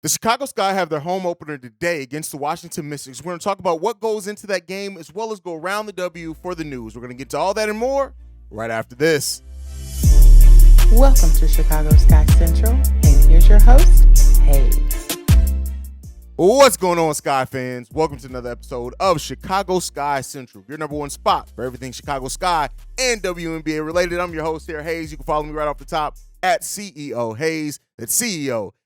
The Chicago Sky have their home opener today against the Washington Mystics. We're going to talk about what goes into that game as well as go around the W for the news. We're going to get to all that and more right after this. Welcome to Chicago Sky Central, and here's your host, Haize. What's going on, Sky fans? Welcome to another episode of Chicago Sky Central, your number one spot for everything Chicago Sky and WNBA related. I'm your host here, Haize. You can follow me right off the top at CEO Haize. That's CEO Haize.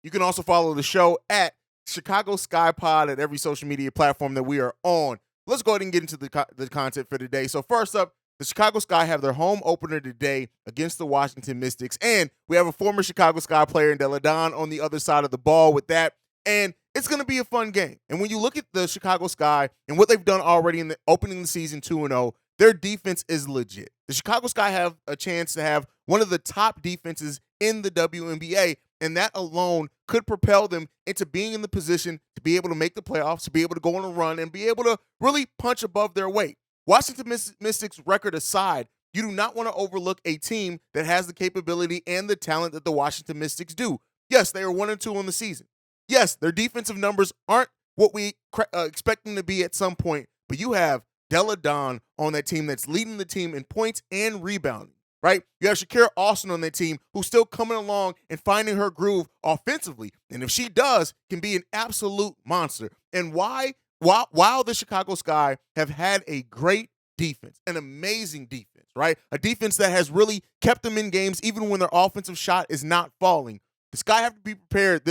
You can also follow the show at Chicago Sky Pod at every social media platform that we are on. Let's go ahead and get into the content for today. So first up, the Chicago Sky have their home opener today against the Washington Mystics, and we have a former Chicago Sky player in Deladon on the other side of the ball with that, and it's going to be a fun game. And when you look at the Chicago Sky and what they've done already in the opening the season 2-0, their defense is legit. The Chicago Sky have a chance to have one of the top defenses in the WNBA, and that alone could propel them into being in the position to be able to make the playoffs, to be able to go on a run, and be able to really punch above their weight. Washington Mystics record aside, you do not want to overlook a team that has the capability and the talent that the Washington Mystics do. Yes, they are 1-2 on the season. Yes, their defensive numbers aren't what we expect them to be at some point, but you have Della Don on that team that's leading the team in points and rebounding, right? You have Shakira Austin on that team who's still coming along and finding her groove offensively. And if she does, can be an absolute monster. And while the Chicago Sky have had a great defense, an amazing defense, right? A defense that has really kept them in games even when their offensive shot is not falling. The Sky have to be prepared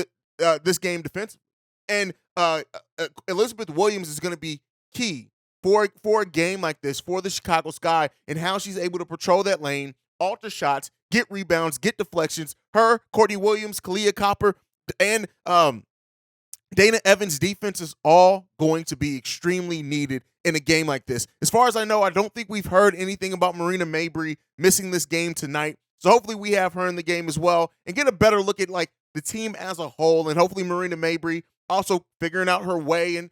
this game defensively. And Elizabeth Williams is going to be key for a game like this for the Chicago Sky and how she's able to patrol that lane, alter shots, get rebounds, get deflections. Her, Courtney Williams, Kalia Copper, and Dana Evans' defense is all going to be extremely needed in a game like this. As far as I know, I don't think we've heard anything about Marina Mabrey missing this game tonight. So hopefully we have her in the game as well and get a better look at like the team as a whole, and hopefully Marina Mabrey also figuring out her way and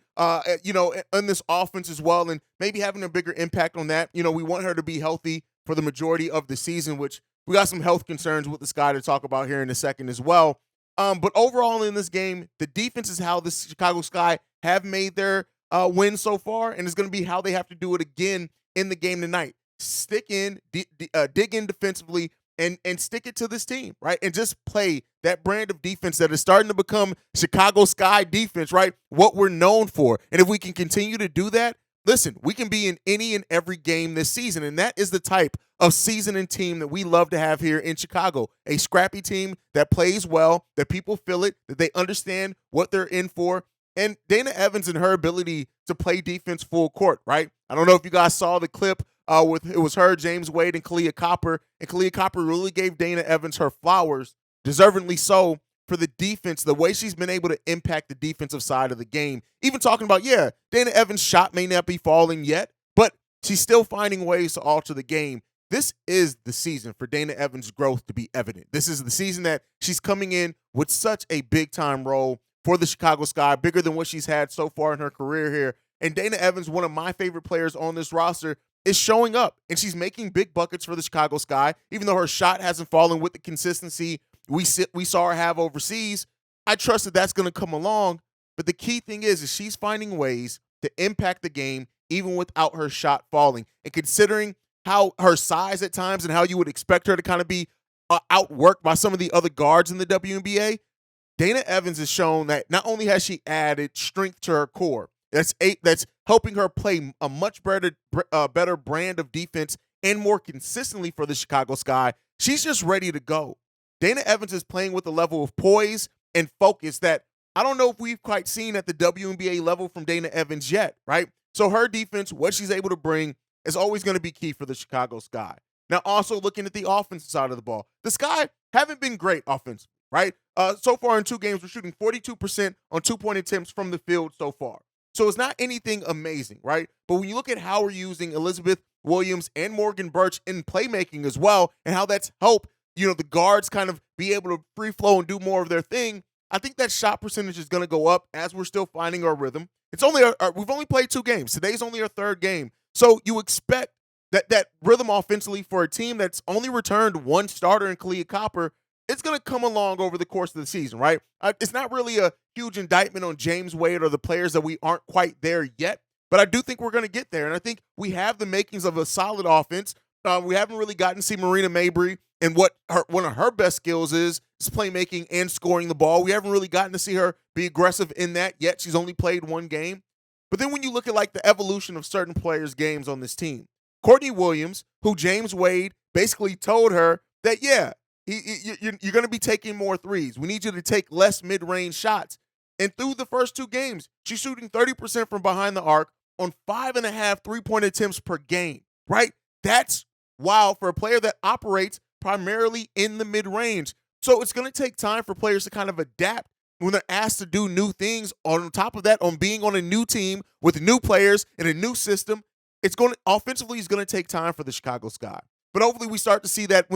in this offense as well, and maybe having a bigger impact on that. You know, we want her to be healthy for the majority of the season, which we got some health concerns with the Sky to talk about here in a second as well. But overall in this game, the defense is how the Chicago Sky have made their win so far, and it's going to be how they have to do it again in the game tonight. Stick in, dig in defensively, and stick it to this team, right? And just play that brand of defense that is starting to become Chicago Sky defense, right? What we're known for. And if we can continue to do that, listen, we can be in any and every game this season. And that is the type of season and team that we love to have here in Chicago. A scrappy team that plays well, that people feel it, that they understand what they're in for. And Dana Evans and her ability to play defense full court, right? I don't know if you guys saw the clip with it was her, James Wade, and Kalia Copper. And Kalia Copper really gave Dana Evans her flowers, deservingly so, for the defense, the way she's been able to impact the defensive side of the game. Even talking about, Dana Evans' shot may not be falling yet, but she's still finding ways to alter the game. This is the season for Dana Evans' growth to be evident. This is the season that she's coming in with such a big-time role for the Chicago Sky, bigger than what she's had so far in her career here. And Dana Evans, one of my favorite players on this roster, is showing up, and she's making big buckets for the Chicago Sky, even though her shot hasn't fallen with the consistency we saw her have overseas. I trust that that's going to come along, but the key thing is she's finding ways to impact the game even without her shot falling. And considering how her size at times and how you would expect her to kind of be outworked by some of the other guards in the WNBA, Dana Evans has shown that not only has she added strength to her core, that's helping her play a much better brand of defense and more consistently for the Chicago Sky. She's just ready to go. Dana Evans is playing with a level of poise and focus that I don't know if we've quite seen at the WNBA level from Dana Evans yet, right? So her defense, what she's able to bring, is always going to be key for the Chicago Sky. Now, also looking at the offensive side of the ball, the Sky haven't been great offensively, right? So far in 2 games, we're shooting 42% on 2-point attempts from the field so far. So it's not anything amazing, right? But when you look at how we're using Elizabeth Williams and Morgan Birch in playmaking as well, and how that's helped, the guards kind of be able to free flow and do more of their thing, I think that shot percentage is going to go up as we're still finding our rhythm. It's only we've only played 2 games. Today's only our 3rd game. So you expect that rhythm offensively for a team that's only returned 1 starter in Kalia Copper it's going to come along over the course of the season, right? It's not really a huge indictment on James Wade or the players that we aren't quite there yet, but I do think we're going to get there. And I think we have the makings of a solid offense. We haven't really gotten to see Marina Mabry and what one of her best skills is playmaking and scoring the ball. We haven't really gotten to see her be aggressive in that yet. She's only played one game. But then when you look at like the evolution of certain players' games on this team, Courtney Williams, who James Wade basically told her that, yeah, you're going to be taking more threes. We need you to take less mid-range shots. And through the first two games, she's shooting 30% from behind the arc on 5.5 three-point attempts per game, right? That's wild for a player that operates primarily in the mid-range. So it's going to take time for players to kind of adapt when they're asked to do new things. On top of that, on being on a new team with new players in a new system, offensively is going to take time for the Chicago Sky. But hopefully we start to see that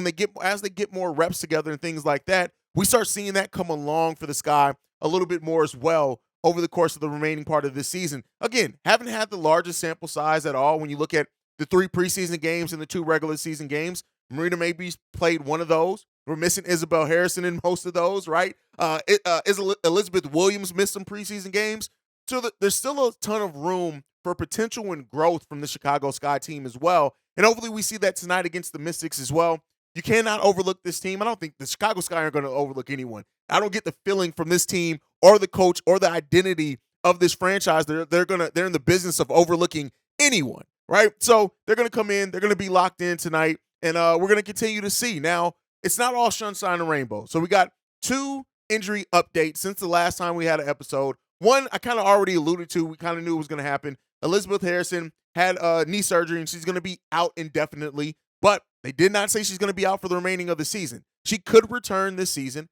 as they get more reps together and things like that, we start seeing that come along for the Sky a little bit more as well over the course of the remaining part of this season. Again, haven't had the largest sample size at all when you look at the 3 preseason games and the 2 regular season games. Marina Mabry's played one of those. We're missing Isabel Harrison in most of those, right? Elizabeth Williams missed some preseason games. So there's still a ton of room for potential and growth from the Chicago Sky team as well. And hopefully we see that tonight against the Mystics as well. You cannot overlook this team. I don't think the Chicago Sky are going to overlook anyone. I don't get the feeling from this team or the coach or the identity of this franchise they're in the business of overlooking anyone, right? So they're going to come in, they're going to be locked in tonight, and we're going to continue to see. Now, it's not all sunshine and rainbow. So we got 2 injury updates since the last time we had an episode. One I kind of already alluded to. We kind of knew it was going to happen. Elizabeth Harrison had knee surgery, and she's going to be out indefinitely. But they did not say she's going to be out for the remaining of the season. She could return this season.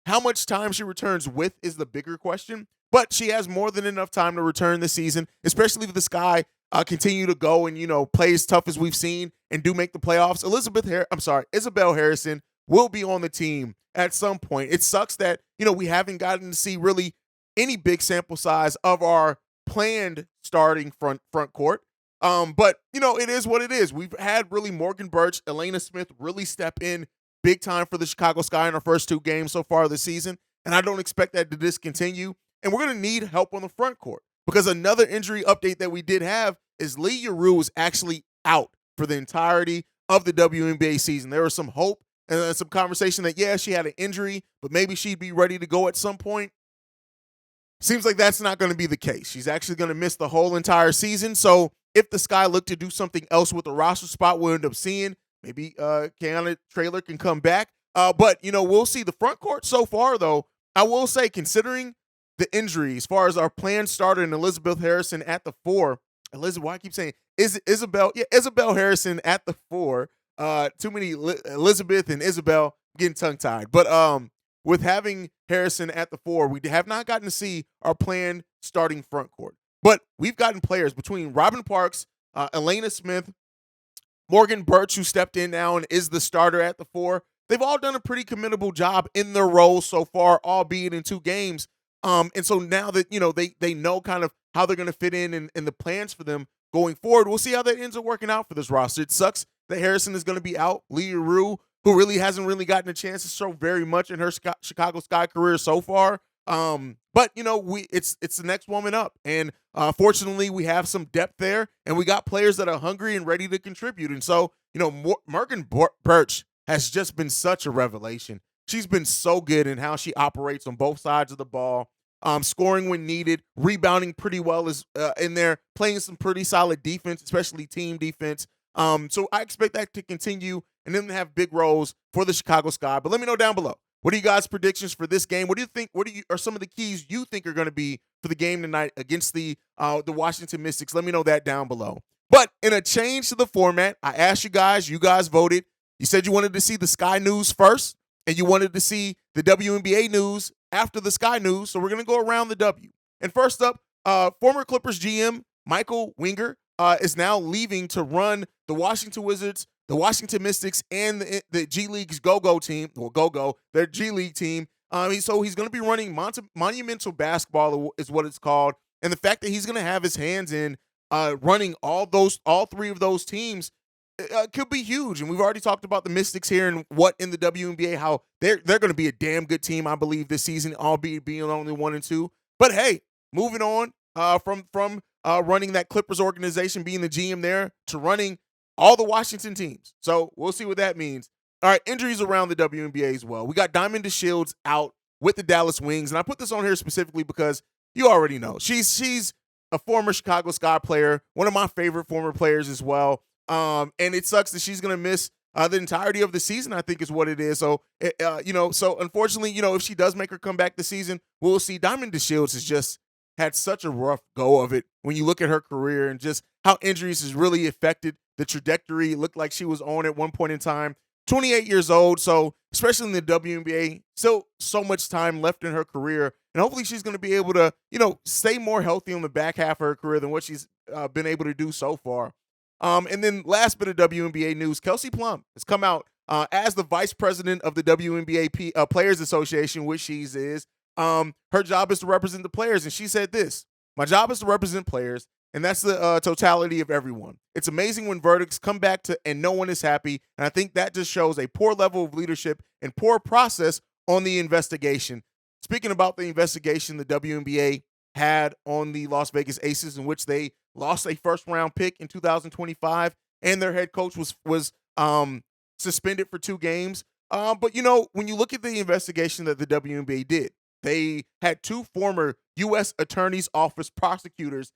How much time she returns with is the bigger question. But she has more than enough time to return this season, especially if the Sky continue to go and, play as tough as we've seen and do make the playoffs. Isabel Harrison will be on the team at some point. It sucks that, we haven't gotten to see really any big sample size of our planned starting front court. But, it is what it is. We've had really Morgan Birch, Elena Smith really step in big time for the Chicago Sky in our first 2 games so far this season, and I don't expect that to discontinue. And we're going to need help on the front court because another injury update that we did have is Leah Rue is actually out for the entirety of the WNBA season. There was some hope and some conversation that, yeah, she had an injury, but maybe she'd be ready to go at some point. Seems like that's not going to be the case. She's actually going to miss the whole entire season. So if the Sky look to do something else with the roster spot, we'll end up seeing maybe Kiana Traylor can come back. But, we'll see. The front court so far, though, I will say, considering the injury, as far as our planned starter and Elizabeth Harrison at the 4, why I keep saying Isabel Harrison at the 4. Too many Elizabeth and Isabel, getting tongue-tied. But with having Harrison at the 4, we have not gotten to see our planned starting front court. But we've gotten players between Robin Parks, Elena Smith, Morgan Birch, who stepped in now and is the starter at the 4. They've all done a pretty commendable job in their roles so far, albeit in 2 games. And so now that, they know kind of how they're going to fit in and the plans for them going forward, we'll see how that ends up working out for this roster. It sucks that Harrison is going to be out. Leah Rue, who really hasn't really gotten a chance to show very much in her Chicago Sky career so far. But it's the next woman up, and fortunately we have some depth there, and we got players that are hungry and ready to contribute. And so Morgan Birch has just been such a revelation. She's been so good in how she operates on both sides of the ball, scoring when needed, rebounding pretty well is in there, playing some pretty solid defense, especially team defense. So I expect that to continue and then have big roles for the Chicago Sky. But let me know down below. What are you guys' predictions for this game? What do you think? What are some of the keys you think are going to be for the game tonight against the Washington Mystics? Let me know that down below. But in a change to the format, I asked you guys voted. You said you wanted to see the Sky News first, and you wanted to see the WNBA news after the Sky News. So we're going to go around the W. And first up, former Clippers GM Michael Winger is now leaving to run the Washington Wizards, the Washington Mystics, and the G League's Go-Go team, their G League team. So he's going to be running monumental basketball is what it's called. And the fact that he's going to have his hands in running all 3 of those teams could be huge. And we've already talked about the Mystics here and what in the WNBA, how they're going to be a damn good team, I believe, this season, albeit being only 1-2. But hey, moving on from running that Clippers organization, being the GM there, to running all the Washington teams. So we'll see what that means. All right, injuries around the WNBA as well. We got Diamond DeShields out with the Dallas Wings, and I put this on here specifically because you already know she's a former Chicago Sky player, one of my favorite former players as well. And it sucks that she's going to miss the entirety of the season, I think is what it is. So, so unfortunately, if she does make her come back this season, we'll see. Diamond DeShields has just had such a rough go of it when you look at her career and just how injuries has really affected the trajectory. It looked like she was on at one point in time. 28 years old, so especially in the WNBA, still so much time left in her career, and hopefully she's going to be able to, stay more healthy on the back half of her career than what she's been able to do so far. And then last bit of WNBA news, Kelsey Plum has come out as the vice president of the WNBA Players Association, which she is. Her job is to represent the players, and she said this: "My job is to represent players, and that's the totality of everyone. It's amazing when verdicts come back and no one is happy, and I think that just shows a poor level of leadership and poor process on the investigation." Speaking about the investigation the WNBA had on the Las Vegas Aces, in which they lost a first-round pick in 2025, and their head coach was suspended for 2 games. But, when you look at the investigation that the WNBA did, they had 2 former U.S. Attorney's Office prosecutors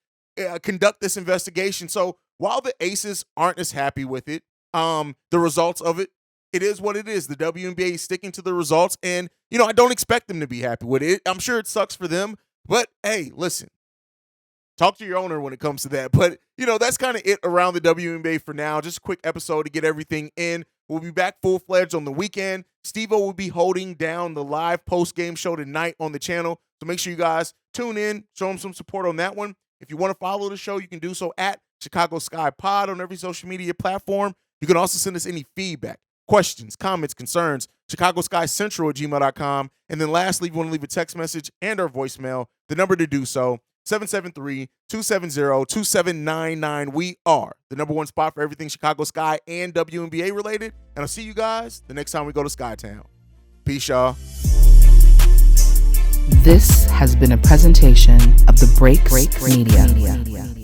conduct this investigation. So while the Aces aren't as happy with it, the results of it, it is what it is. The WNBA is sticking to the results, and, I don't expect them to be happy with it. I'm sure it sucks for them, but hey, listen, talk to your owner when it comes to that. But, that's kind of it around the WNBA for now. Just a quick episode to get everything in. We'll be back full-fledged on the weekend. Steve-O will be holding down the live post-game show tonight on the channel, so make sure you guys tune in, show him some support on that one. If you want to follow the show, you can do so at Chicago Sky Pod on every social media platform. You can also send us any feedback, questions, comments, concerns, ChicagoSkyCentral@gmail.com. And then lastly, if you want to leave a text message and our voicemail, the number to do so, 773-270-2799. We are the #1 spot for everything Chicago Sky and WNBA related. And I'll see you guys the next time we go to Skytown. Peace, y'all. This has been a presentation of the Break Media.